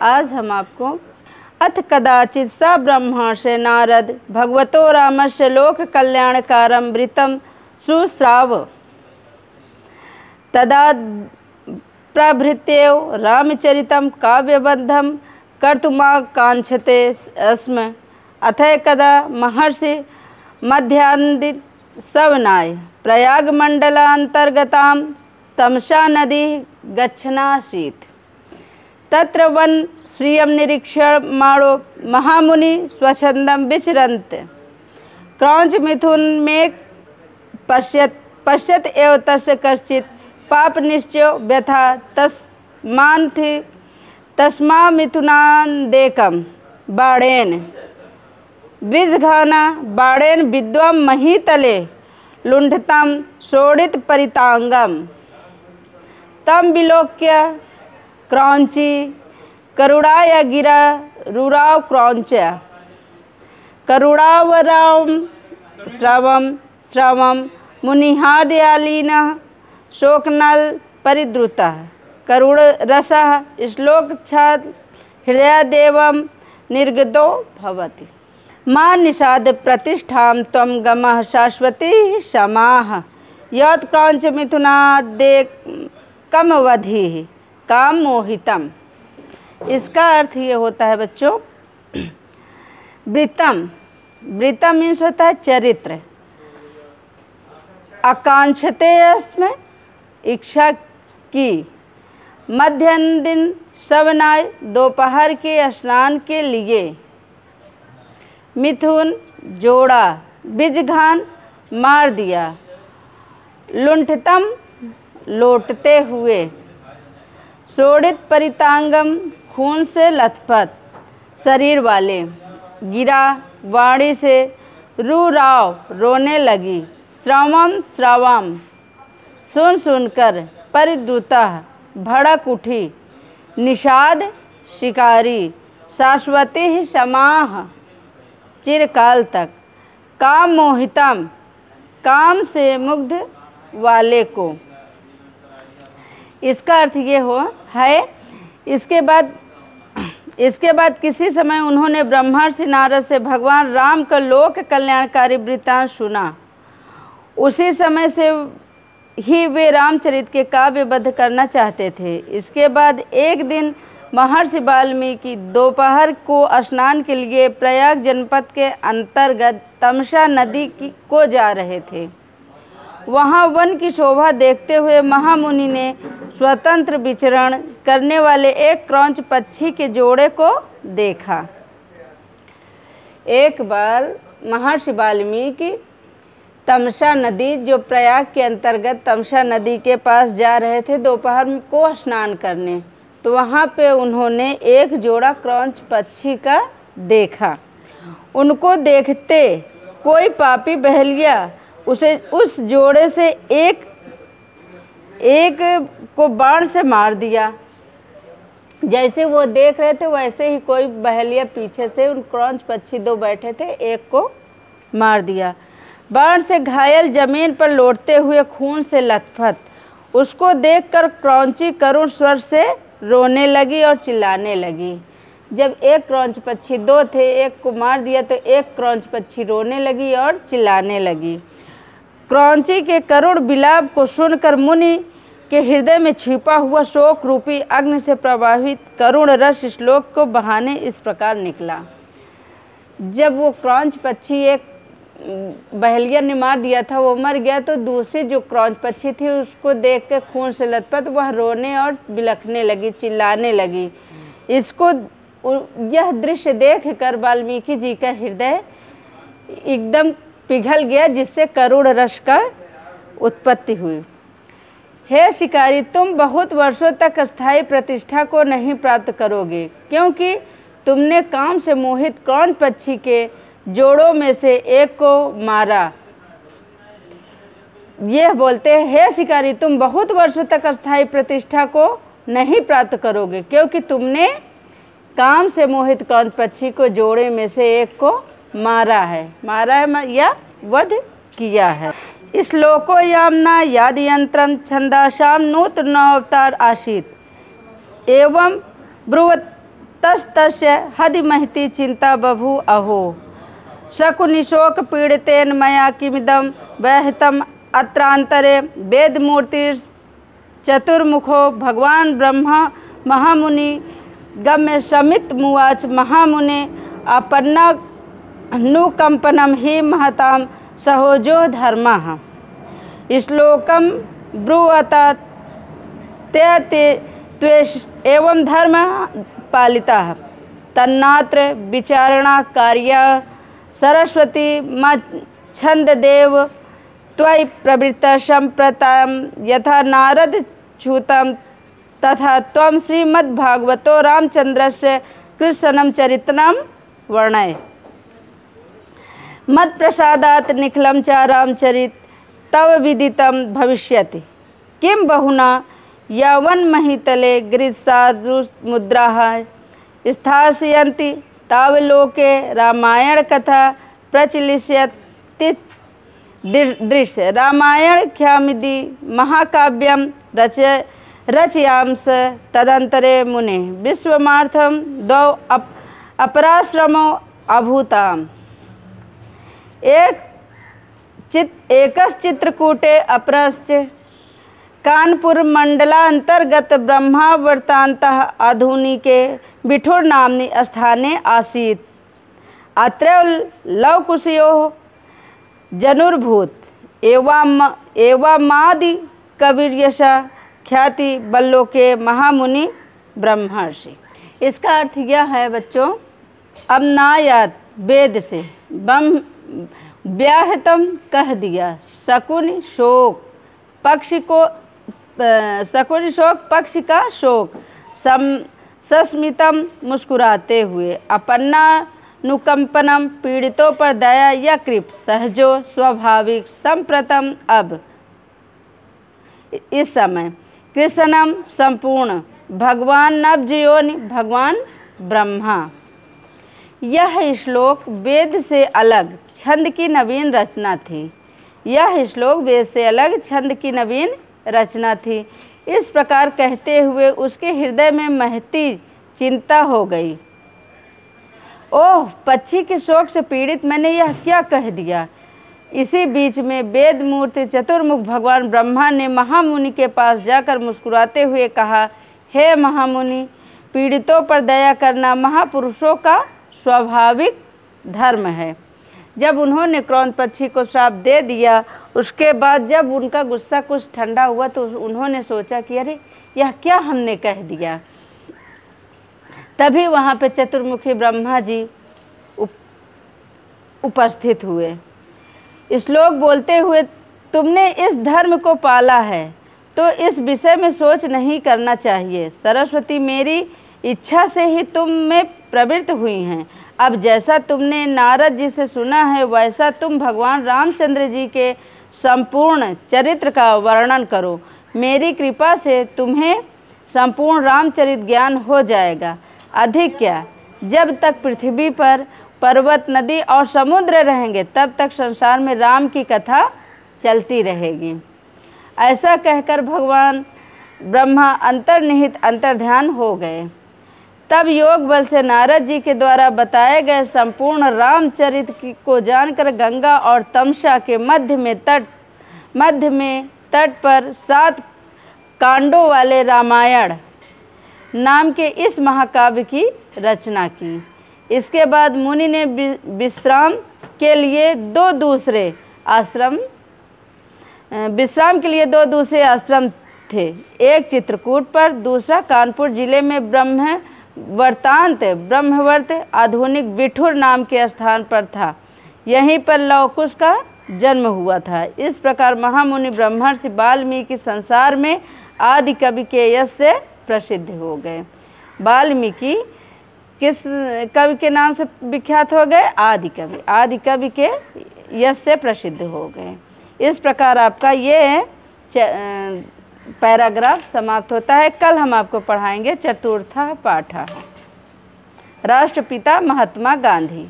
आज हम आपको अथ कदाचित स ब्रह्मर्षि नारद भगवतो रामस्य लोक कल्याणकारं वृत्तं शुश्राव तदा प्रभृत्येव रामचरितं काव्यबद्धं कर्तुमाकाङ्क्षते स्म। अथैकदा महर्षि मध्यान्दित सवनाय प्रयागमण्डलान्तर्गतां तमसा नदी गच्छनासीत्। तत्र वन श्रियं निरीक्ष्यमाणो महामुनि स्वच्छन्दं विचरन्ति क्रौञ्च मिथुन में पश्यत एव तस्य कश्चित् पापनिश्चयो व्यथा तस्मान्थि तस्मा मिथुनादेकं बाणेन द्विजघाना बाणेन विद्वां महीतले लुण्ठतां शोणित परितांगम तम विलोक्य क्रौंची करुणाय गिरा रुराव क्रौंच्या करुणावराम श्रवम मुनिहादयालीनः शोकनल परिद्रुतः करुण रसः श्लोकच्छाद हृदयदेवं निर्गतो भवति। मां निषाद प्रतिष्ठां त्वं गमः शाश्वती समाः यत् क्रौंच मिथुनादे कमवधिः काम मोहितम। इसका अर्थ ये होता है बच्चों, वृत्तम, वृत्तम मीन्स होता है चरित्र, आकांक्षते अस्म इच्छा की, मध्याह्न दिन सवनाय दोपहर के स्नान के लिए, मिथुन जोड़ा, बिजघान मार दिया, लुंठतम लौटते हुए, शोणित परितांगम खून से लथपथ शरीर वाले, गिरा वाणी से, रुराव रोने लगी, श्रावम सुन सुनकर, परिद्रुतः भड़क उठी, निषाद शिकारी, शाश्वती समाह चिरकाल तक, काम मोहितम काम से मुग्ध वाले को। इसका अर्थ ये है इसके बाद किसी समय उन्होंने ब्रह्मर्षि नारद से भगवान राम का लोक कल्याणकारी वृत्तांत सुना। उसी समय से ही वे रामचरित के काव्यबद्ध करना चाहते थे। इसके बाद एक दिन महर्षि वाल्मीकि दोपहर को स्नान के लिए प्रयाग जनपद के अंतर्गत तमसा नदी को जा रहे थे। वहाँ वन की शोभा देखते हुए महामुनि ने स्वतंत्र विचरण करने वाले एक क्रौंच पक्षी के जोड़े को देखा। एक बार महर्षि वाल्मीकि तमसा नदी, जो प्रयाग के अंतर्गत तमसा नदी के पास जा रहे थे दोपहर को स्नान करने, तो वहाँ पे उन्होंने एक जोड़ा क्रौंच पक्षी का देखा। उनको देखते कोई पापी बहेलिया उसे उस जोड़े से एक को बाण से मार दिया। जैसे वो देख रहे थे वैसे ही कोई बहेलिया पीछे से, उन क्रौंच पक्षी दो बैठे थे, एक को मार दिया। बाण से घायल जमीन पर लौटते हुए खून से लथपथ, उसको देखकर क्रौंची करुण स्वर से रोने लगी और चिल्लाने लगी। जब एक क्रौंच पक्षी, दो थे, एक को मार दिया तो एक क्रौंच पक्षी रोने लगी और चिल्लाने लगी। क्रौंची के करुण विलाप को सुनकर मुनि के हृदय में छिपा हुआ शोक रूपी अग्नि से प्रभावित करुण रस श्लोक को बहाने इस प्रकार निकला। जब वो क्रौंच पक्षी, एक बहेलिया ने मार दिया था, वो मर गया, तो दूसरी जो क्रौंच पक्षी थी उसको देख के खून से लथपथ वह रोने और बिलखने लगी, चिल्लाने लगी। यह दृश्य देख कर वाल्मीकि जी का हृदय एकदम पिघल गया, जिससे करुण रस का उत्पत्ति हुई। हे शिकारी, तुम बहुत वर्षों तक स्थायी प्रतिष्ठा को नहीं प्राप्त करोगे, क्योंकि तुमने काम से मोहित क्रौंच पक्षी के जोड़ों में से एक को मारा। यह बोलते हैं, हे शिकारी, तुम बहुत वर्षों तक स्थायी प्रतिष्ठा को नहीं प्राप्त करोगे, क्योंकि तुमने काम से मोहित क्रौंच पक्षी को जोड़े में से एक को मारा है या वध किया है। श्लोको यामना यादयंत्रम छंदाशाम नूतनोऽवतार आसीत् एवं ब्रुवत तस्य हदिमहिति चिंता बभू अहो। शकुनिशोक पीड़ितेन मया किमिदं वहतम अत्रांतरे वेदमूर्ति चतुर्मुखो भगवान ब्रह्मा महामुनि गम्य समित मुवाच महामुने अपन्नानुकंपनम ही महताम सहोजो धर्मः। श्लोकम ब्रुवत त्वेष एवं धर्म पालिता तन्नात्र विचारणा कार्य सरस्वती छंददेव त्वयि प्रवृत्त संप्रताम यथा नारद छूतम तथा त्वं श्रीमद्भागवतो रामचंद्रस्य कृष्णं चरित्रं वर्णय। मत्प्रसादात् निखिलं च रामचरित तव विदितं भविष्यति। किं बहुना यवन्महीतले गिरिसादृमुद्राः स्थास्यन्ति तावलोके रामायण कथा प्रचलिष्यति दृश्य। रामायण ख्यामिति महाकाव्यं रचयांस तदंतरे मुने विश्वमार्थम द्वौ अपराश्रमो अभूताम। एकस् चित्रकूटे अपरश्च कानपुर मंडलांतर्गत ब्रह्मावर्तान्तः आधुनिके बिठूर नाम्नि स्थाने आसीत्। अत्र लवकुशयोः जनुर्भूत एवमादि कविर्यशा ख्याति बल्लोके महामुनि ब्रह्मर्षि। इसका अर्थ यह है बच्चों, अब नायात वेद से व्याहतम कह दिया। शकुनि शोक पक्षी का शोक सस्मितम मुस्कुराते हुए, अपन्नानुकंपनम पीड़ितों पर दया या कृप, सहजो स्वाभाविक संप्रतम अब इस समय, कृष्णम संपूर्ण भगवान नवजीवनि भगवान ब्रह्मा। यह श्लोक वेद से अलग छंद की नवीन रचना थी। यह श्लोक वेद से अलग छंद की नवीन रचना थी। इस प्रकार कहते हुए उसके हृदय में महती चिंता हो गई। ओह, पक्षी के शोक से पीड़ित मैंने यह क्या कह दिया। इसी बीच में वेद मूर्ति चतुर्मुख भगवान ब्रह्मा ने महामुनि के पास जाकर मुस्कुराते हुए कहा, हे महामुनि, पीड़ितों पर दया करना महापुरुषों का स्वाभाविक धर्म है। जब उन्होंने क्रौंच पक्षी को श्राप दे दिया, उसके बाद जब उनका गुस्सा कुछ ठंडा हुआ तो उन्होंने सोचा कि अरे यह क्या हमने कह दिया। तभी वहाँ पे चतुर्मुखी ब्रह्मा जी उपस्थित हुए। श्लोक बोलते हुए, तुमने इस धर्म को पाला है तो इस विषय में सोच नहीं करना चाहिए। सरस्वती मेरी इच्छा से ही तुम में प्रवृत्त हुई हैं। अब जैसा तुमने नारद जी से सुना है वैसा तुम भगवान रामचंद्र जी के संपूर्ण चरित्र का वर्णन करो। मेरी कृपा से तुम्हें संपूर्ण रामचरित ज्ञान हो जाएगा। अधिक क्या, जब तक पृथ्वी पर पर्वत, नदी और समुद्र रहेंगे तब तक संसार में राम की कथा चलती रहेगी। ऐसा कहकर भगवान ब्रह्मा अंतर्निहित अंतर्ध्यान हो गए। तब योग बल से नारद जी के द्वारा बताए गए संपूर्ण रामचरित को जानकर गंगा और तमसा के मध्य में तट पर 7 कांडों वाले रामायण नाम के इस महाकाव्य की रचना की। इसके बाद मुनि ने विश्राम के लिए दो दूसरे आश्रम थे। एक चित्रकूट पर, दूसरा कानपुर जिले में ब्रह्मवर्त आधुनिक बिठूर नाम के स्थान पर था। यहीं पर लवकुश का जन्म हुआ था। इस प्रकार महामुनि ब्रह्मर्षि वाल्मीकि संसार में आदि कवि के यश से प्रसिद्ध हो गए। वाल्मीकि किस कवि के नाम से विख्यात हो गए? आदि कवि। आदि कवि के यश से प्रसिद्ध हो गए। इस प्रकार आपका ये पैराग्राफ समाप्त होता है। कल हम आपको पढ़ाएंगे चतुर्थ पाठ, राष्ट्रपिता महात्मा गांधी।